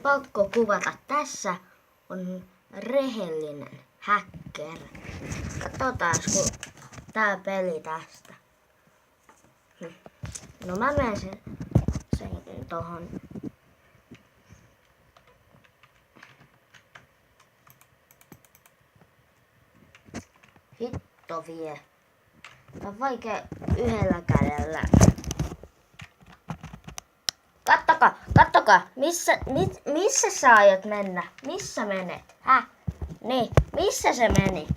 Pakko kuvata. Tässä on rehellinen hacker. Katsotaan kun tää peli tästä. No mä menen sen tohon. Hitto vie. Tää on vaikea yhdellä kädellä. Kattokaa, missä sä aiot mennä? Missä menet? Niin, missä se meni?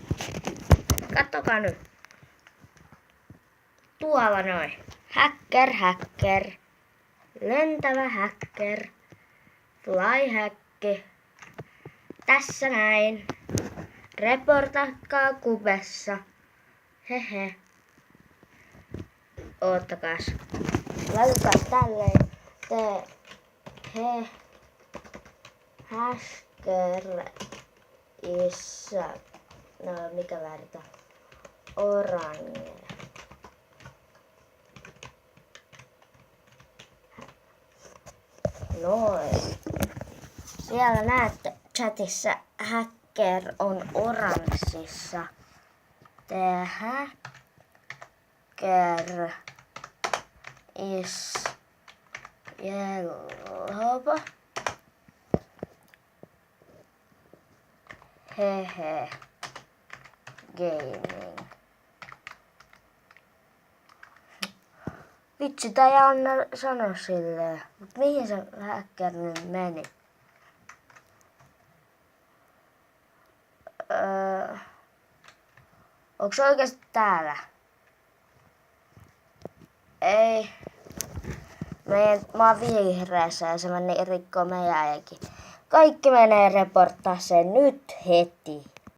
Kattokaa nyt. Tuolla noin. Hacker. Lentävä hacker. Flyhacki. Tässä näin. Reportatkaa kuvessa. Hehe. Oottakaas. Laitetaan tälleen. Hacker is... No, mikä väri tää? Orange. Noin. Siellä näette chatissa hacker on oranssissa. The hacker is yellow. Hehe. Gaming. Vitsi, tää ei anna sanoa silleen. Mut mihin se hacker nyt meni? Onko se oikeesti täällä? Ei. Mä oon vihreässä ja se meni rikkoo meidän äikin. Kaikki menee reporttaa sen nyt heti.